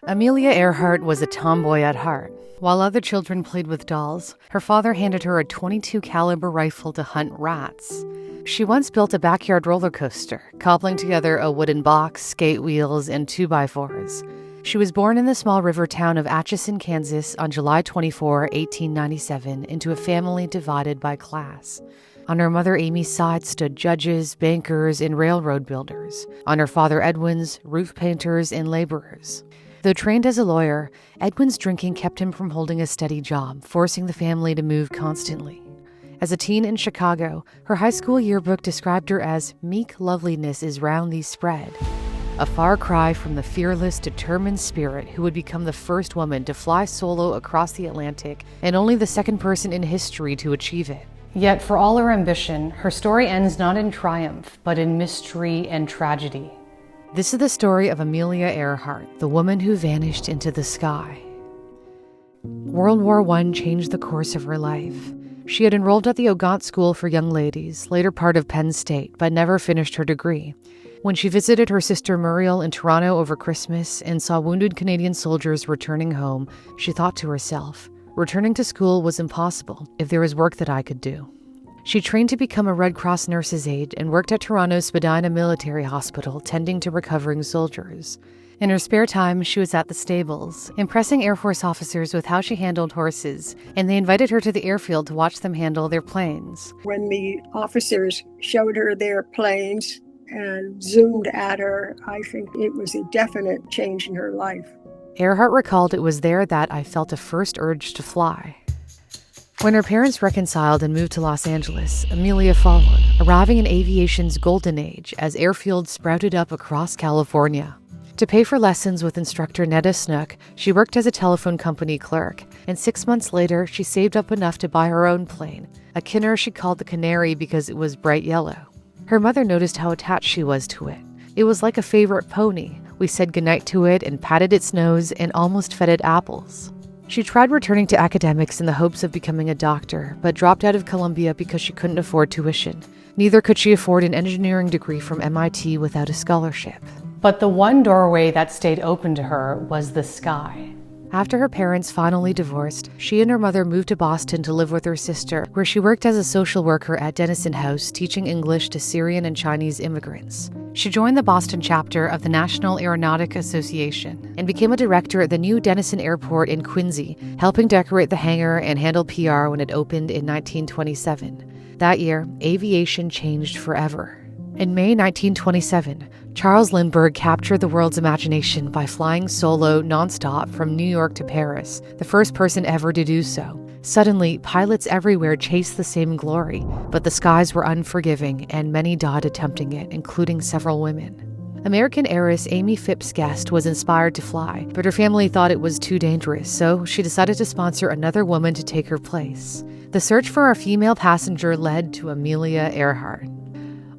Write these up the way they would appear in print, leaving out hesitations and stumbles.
Amelia Earhart was a tomboy at heart. While other children played with dolls, her father handed her a .22 caliber rifle to hunt rats. She once built a backyard roller coaster, cobbling together a wooden box, skate wheels, and 2x4s. She was born in the small river town of Atchison, Kansas on July 24, 1897, into a family divided by class. On her mother Amy's side stood judges, bankers, and railroad builders. On her father Edwin's, roof painters and laborers. Though trained as a lawyer, Edwin's drinking kept him from holding a steady job, forcing the family to move constantly. As a teen in Chicago, her high school yearbook described her as "meek loveliness is round thee spread," a far cry from the fearless, determined spirit who would become the first woman to fly solo across the Atlantic and only the second person in history to achieve it. Yet for all her ambition, her story ends not in triumph, but in mystery and tragedy. This is the story of Amelia Earhart, the woman who vanished into the sky. World War I changed the course of her life. She had enrolled at the Ogant School for Young Ladies, later part of Penn State, but never finished her degree. When she visited her sister Muriel in Toronto over Christmas and saw wounded Canadian soldiers returning home, she thought to herself, returning to school was impossible if there was work that I could do. She trained to become a Red Cross nurse's aide and worked at Toronto's Spadina Military Hospital, tending to recovering soldiers. In her spare time, she was at the stables, impressing Air Force officers with how she handled horses, and they invited her to the airfield to watch them handle their planes. When the officers showed her their planes and zoomed at her, I think it was a definite change in her life. Earhart recalled, "It was there that I felt a first urge to fly." When her parents reconciled and moved to Los Angeles, Amelia followed, arriving in aviation's golden age as airfields sprouted up across California. To pay for lessons with instructor Netta Snook, she worked as a telephone company clerk, and 6 months later, she saved up enough to buy her own plane, a Kinner she called the Canary because it was bright yellow. Her mother noticed how attached she was to it. It was like a favorite pony. We said goodnight to it and patted its nose and almost fed it apples. She tried returning to academics in the hopes of becoming a doctor, but dropped out of Columbia because she couldn't afford tuition. Neither could she afford an engineering degree from MIT without a scholarship. But the one doorway that stayed open to her was the sky. After her parents finally divorced, she and her mother moved to Boston to live with her sister, where she worked as a social worker at Denison House, teaching English to Syrian and Chinese immigrants. She joined the Boston chapter of the National Aeronautic Association and became a director at the new Denison Airport in Quincy, helping decorate the hangar and handle PR when it opened in 1927. That year, aviation changed forever. In May 1927, Charles Lindbergh captured the world's imagination by flying solo nonstop from New York to Paris, the first person ever to do so. Suddenly, pilots everywhere chased the same glory, but the skies were unforgiving and many died attempting it, including several women. American heiress Amy Phipps Guest was inspired to fly, but her family thought it was too dangerous, so she decided to sponsor another woman to take her place. The search for a female passenger led to Amelia Earhart.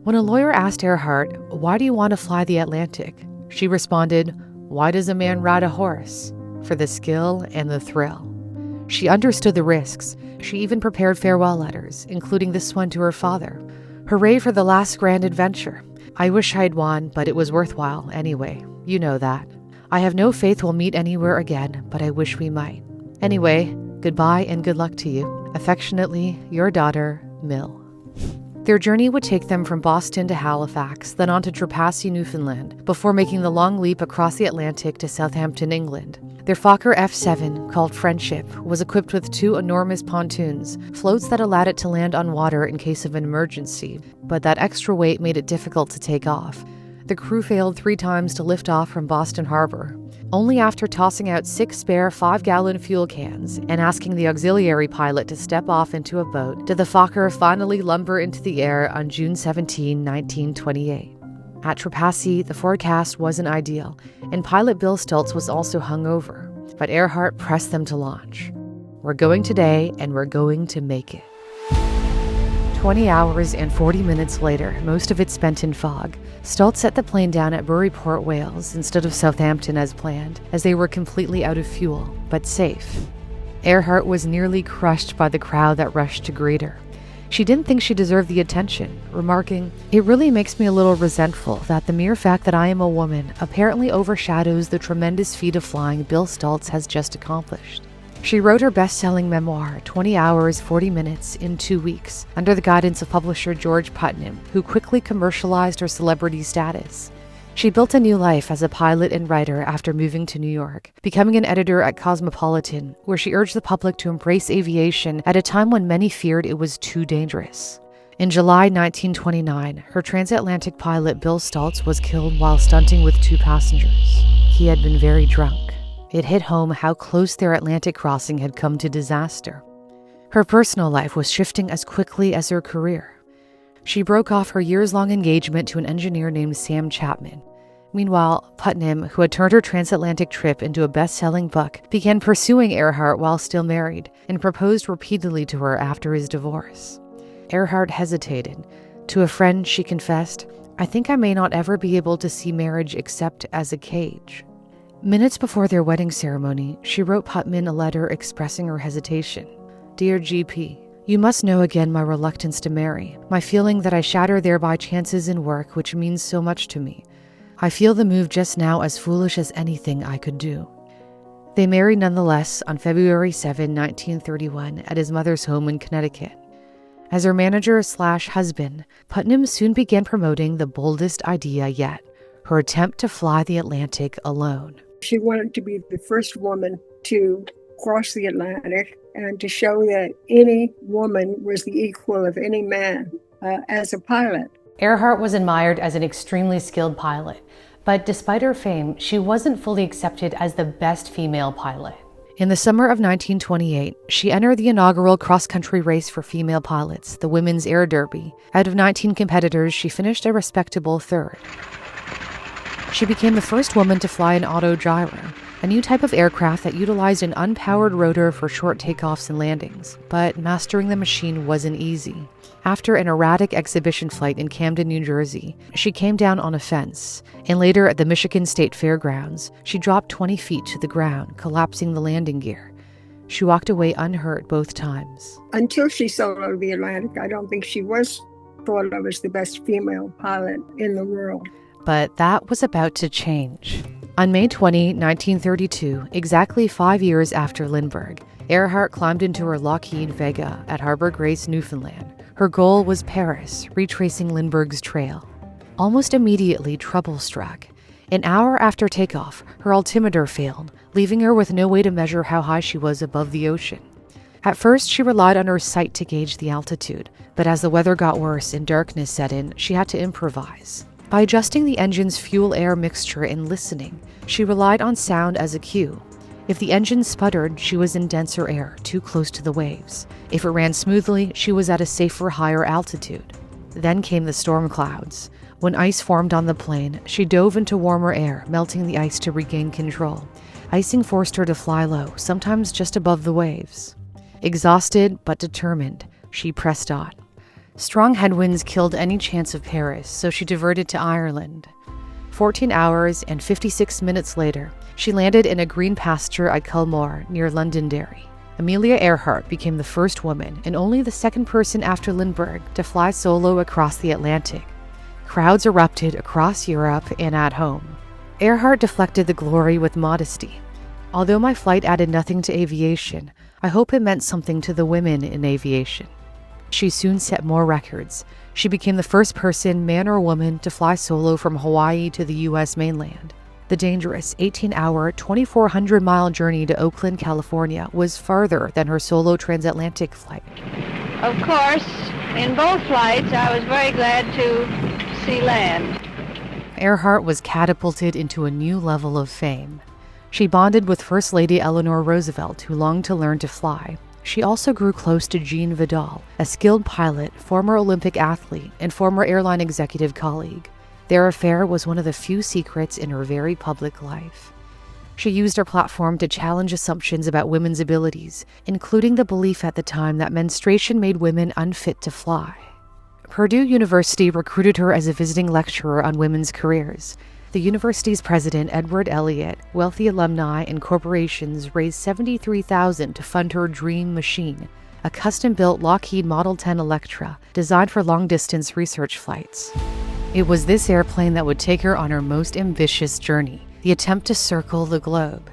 When a lawyer asked Earhart, "Why do you want to fly the Atlantic?" she responded, "Why does a man ride a horse? For the skill and the thrill." She understood the risks. She even prepared farewell letters, including this one to her father. "Hooray for the last grand adventure. I wish I'd won, but it was worthwhile anyway. You know that. I have no faith we'll meet anywhere again, but I wish we might. Anyway, goodbye and good luck to you. Affectionately, your daughter, Mill." Their journey would take them from Boston to Halifax, then on to Trepassey, Newfoundland, before making the long leap across the Atlantic to Southampton, England. Their Fokker F-7, called Friendship, was equipped with 2 enormous pontoons, floats that allowed it to land on water in case of an emergency, but that extra weight made it difficult to take off. The crew failed 3 times to lift off from Boston Harbor. Only after tossing out 6 spare 5-gallon fuel cans and asking the auxiliary pilot to step off into a boat did the Fokker finally lumber into the air on June 17, 1928. At Trepassey, the forecast wasn't ideal, and pilot Bill Stultz was also hungover, but Earhart pressed them to launch. "We're going today, and we're going to make it." 20 hours and 40 minutes later, most of it spent in fog, Stultz set the plane down at Buryport, Wales, instead of Southampton as planned, as they were completely out of fuel, but safe. Earhart was nearly crushed by the crowd that rushed to greet her. She didn't think she deserved the attention, remarking, "It really makes me a little resentful that the mere fact that I am a woman apparently overshadows the tremendous feat of flying Bill Stultz has just accomplished." She wrote her best-selling memoir, 20 Hours, 40 Minutes, in 2 weeks, under the guidance of publisher George Putnam, who quickly commercialized her celebrity status. She built a new life as a pilot and writer after moving to New York, becoming an editor at Cosmopolitan, where she urged the public to embrace aviation at a time when many feared it was too dangerous. In July 1929, her transatlantic pilot Bill Stultz was killed while stunting with 2 passengers. He had been very drunk. It hit home how close their Atlantic crossing had come to disaster. Her personal life was shifting as quickly as her career. She broke off her years-long engagement to an engineer named Sam Chapman. Meanwhile, Putnam, who had turned her transatlantic trip into a best-selling book, began pursuing Earhart while still married and proposed repeatedly to her after his divorce. Earhart hesitated. To a friend, she confessed, "I think I may not ever be able to see marriage except as a cage." Minutes before their wedding ceremony, she wrote Putnam a letter expressing her hesitation. "Dear GP, you must know again my reluctance to marry, my feeling that I shatter thereby chances in work which means so much to me. I feel the move just now as foolish as anything I could do." They married nonetheless on February 7, 1931, at his mother's home in Connecticut. As her manager/husband, Putnam soon began promoting the boldest idea yet, her attempt to fly the Atlantic alone. She wanted to be the first woman to cross the Atlantic and to show that any woman was the equal of any man as a pilot. Earhart was admired as an extremely skilled pilot, but despite her fame, she wasn't fully accepted as the best female pilot. In the summer of 1928, she entered the inaugural cross-country race for female pilots, the Women's Air Derby. Out of 19 competitors, she finished a respectable 3rd. She became the first woman to fly an Autogyro, a new type of aircraft that utilized an unpowered rotor for short takeoffs and landings, but mastering the machine wasn't easy. After an erratic exhibition flight in Camden, New Jersey, she came down on a fence, and later at the Michigan State Fairgrounds, she dropped 20 feet to the ground, collapsing the landing gear. She walked away unhurt both times. Until she soloed the Atlantic, I don't think she was thought of as the best female pilot in the world. But that was about to change. On May 20, 1932, exactly 5 years after Lindbergh, Earhart climbed into her Lockheed Vega at Harbor Grace, Newfoundland. Her goal was Paris, retracing Lindbergh's trail. Almost immediately, trouble struck. An hour after takeoff, her altimeter failed, leaving her with no way to measure how high she was above the ocean. At first, she relied on her sight to gauge the altitude, but as the weather got worse and darkness set in, she had to improvise. By adjusting the engine's fuel-air mixture and listening, she relied on sound as a cue. If the engine sputtered, she was in denser air, too close to the waves. If it ran smoothly, she was at a safer, higher altitude. Then came the storm clouds. When ice formed on the plane, she dove into warmer air, melting the ice to regain control. Icing forced her to fly low, sometimes just above the waves. Exhausted but determined, she pressed on. Strong headwinds killed any chance of Paris, so she diverted to Ireland. 14 hours and 56 minutes later, she landed in a green pasture at Culmore, near Londonderry. Amelia Earhart became the first woman, and only the second person after Lindbergh, to fly solo across the Atlantic. Crowds erupted across Europe and at home. Earhart deflected the glory with modesty. "Although my flight added nothing to aviation, I hope it meant something to the women in aviation." She soon set more records. She became the first person, man or woman, to fly solo from Hawaii to the U.S. mainland. The dangerous 18-hour, 2,400-mile journey to Oakland, California was farther than her solo transatlantic flight. Of course, in both flights, I was very glad to see land. Earhart was catapulted into a new level of fame. She bonded with First Lady Eleanor Roosevelt, who longed to learn to fly. She also grew close to Jean Vidal, a skilled pilot, former Olympic athlete, and former airline executive colleague. Their affair was one of the few secrets in her very public life. She used her platform to challenge assumptions about women's abilities, including the belief at the time that menstruation made women unfit to fly. Purdue University recruited her as a visiting lecturer on women's careers. The university's president, Edward Elliott, wealthy alumni, and corporations raised $73,000 to fund her dream machine, a custom-built Lockheed Model 10 Electra designed for long-distance research flights. It was this airplane that would take her on her most ambitious journey, the attempt to circle the globe.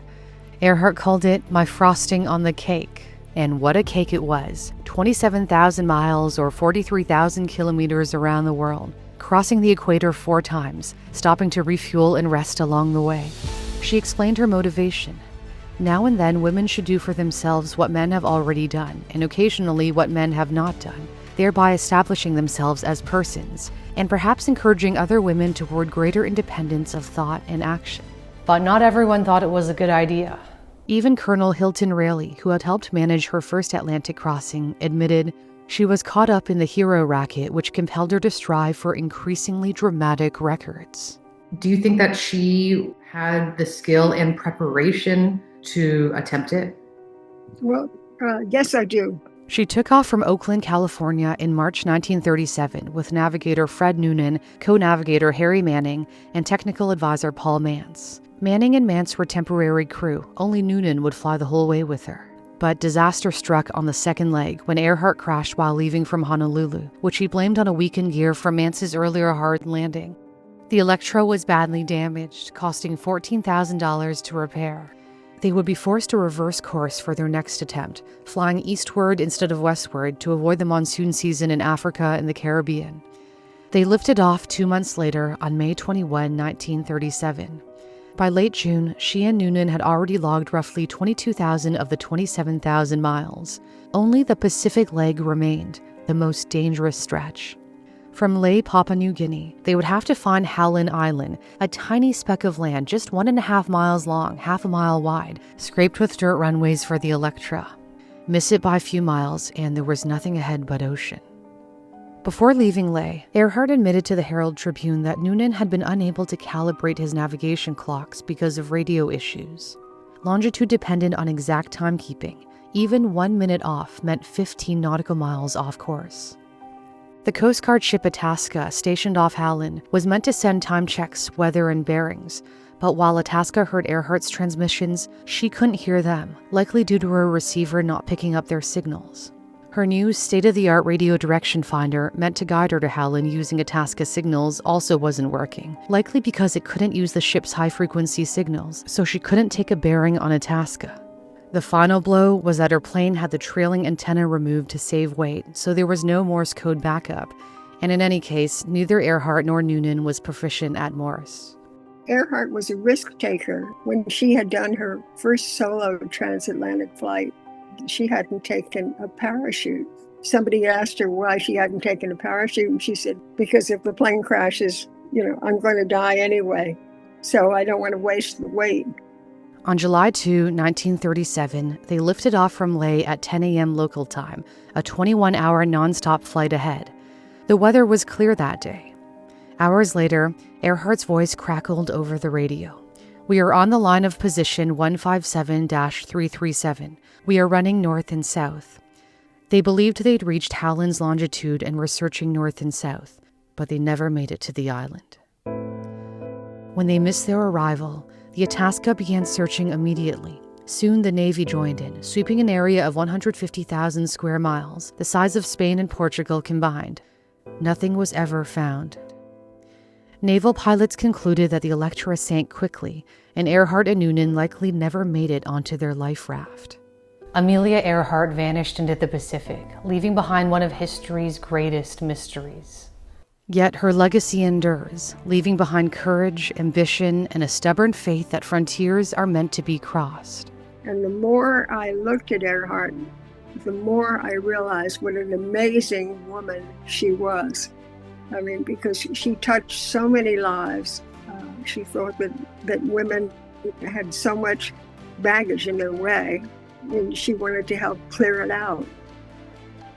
Earhart called it "my frosting on the cake." And what a cake it was. 27,000 miles or 43,000 kilometers around the world, crossing the equator 4 times, stopping to refuel and rest along the way. She explained her motivation. Now and then, women should do for themselves what men have already done, and occasionally what men have not done, thereby establishing themselves as persons, and perhaps encouraging other women toward greater independence of thought and action. But not everyone thought it was a good idea. Even Colonel Hilton Rayleigh, who had helped manage her first Atlantic crossing, admitted she was caught up in the hero racket, which compelled her to strive for increasingly dramatic records. Do you think that she had the skill and preparation to attempt it? Well, yes, I do. She took off from Oakland, California in March 1937 with navigator Fred Noonan, co-navigator Harry Manning, and technical advisor Paul Mance. Manning and Mance were temporary crew. Only Noonan would fly the whole way with her. But disaster struck on the second leg when Earhart crashed while leaving from Honolulu, which he blamed on a weakened gear from Mance's earlier hard landing. The Electra was badly damaged, costing $14,000 to repair. They would be forced to reverse course for their next attempt, flying eastward instead of westward to avoid the monsoon season in Africa and the Caribbean. They lifted off 2 months later on May 21, 1937. By late June, she and Noonan had already logged roughly 22,000 of the 27,000 miles. Only the Pacific leg remained, the most dangerous stretch. From Lae, Papua New Guinea, they would have to find Howland Island, a tiny speck of land just 1.5 miles long, half a mile wide, scraped with dirt runways for the Electra. Miss it by a few miles, and there was nothing ahead but ocean. Before leaving Lae, Earhart admitted to the Herald Tribune that Noonan had been unable to calibrate his navigation clocks because of radio issues. Longitude depended on exact timekeeping. Even 1 minute off meant 15 nautical miles off course. The Coast Guard ship Itasca, stationed off Howland, was meant to send time checks, weather, and bearings. But while Itasca heard Earhart's transmissions, she couldn't hear them, likely due to her receiver not picking up their signals. Her new state-of-the-art radio direction finder, meant to guide her to Howland using Itasca signals, also wasn't working, likely because it couldn't use the ship's high-frequency signals, so she couldn't take a bearing on Itasca. The final blow was that her plane had the trailing antenna removed to save weight, so there was no Morse code backup, and in any case, neither Earhart nor Noonan was proficient at Morse. Earhart was a risk taker. When she had done her first solo transatlantic flight, she hadn't taken a parachute. Somebody asked her why she hadn't taken a parachute, and she said, because if the plane crashes, I'm going to die anyway, so I don't want to waste the weight. On July 2, 1937, they lifted off from Lae at 10 a.m. local time, a 21-hour nonstop flight ahead. The weather was clear that day. Hours later, Earhart's voice crackled over the radio. "We are on the line of position 157-337. We are running north and south." They believed they'd reached Howland's longitude and were searching north and south, but they never made it to the island. When they missed their arrival, the Itasca began searching immediately. Soon the Navy joined in, sweeping an area of 150,000 square miles, the size of Spain and Portugal combined. Nothing was ever found. Naval pilots concluded that the Electra sank quickly, and Earhart and Noonan likely never made it onto their life raft. Amelia Earhart vanished into the Pacific, leaving behind one of history's greatest mysteries. Yet her legacy endures, leaving behind courage, ambition, and a stubborn faith that frontiers are meant to be crossed. And the more I looked at Earhart, the more I realized what an amazing woman she was. I mean, because she touched so many lives. She thought that women had so much baggage in their way, and she wanted to help clear it out.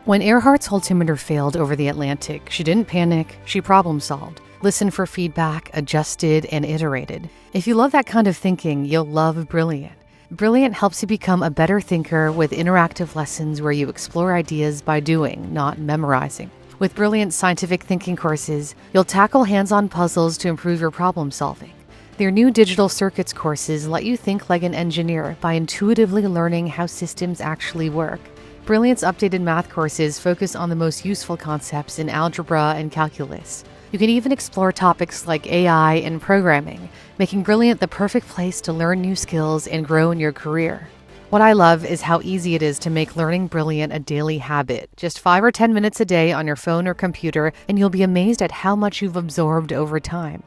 When Earhart's altimeter failed over the Atlantic, she didn't panic, she problem-solved, listened for feedback, adjusted, and iterated. If you love that kind of thinking, you'll love Brilliant. Brilliant helps you become a better thinker with interactive lessons where you explore ideas by doing, not memorizing. With Brilliant's scientific thinking courses, you'll tackle hands-on puzzles to improve your problem-solving. Their new digital circuits courses let you think like an engineer by intuitively learning how systems actually work. Brilliant's updated math courses focus on the most useful concepts in algebra and calculus. You can even explore topics like AI and programming, making Brilliant the perfect place to learn new skills and grow in your career. What I love is how easy it is to make learning Brilliant a daily habit. Just 5 or 10 minutes a day on your phone or computer, and you'll be amazed at how much you've absorbed over time.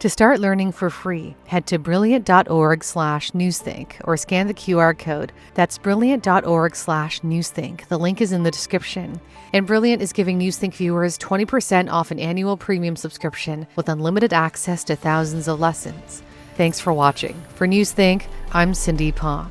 To start learning for free, head to brilliant.org/newsthink or scan the QR code. That's brilliant.org/newsthink. The link is in the description. And Brilliant is giving Newsthink viewers 20% off an annual premium subscription with unlimited access to thousands of lessons. Thanks for watching. For Newsthink, I'm Cindy Pom.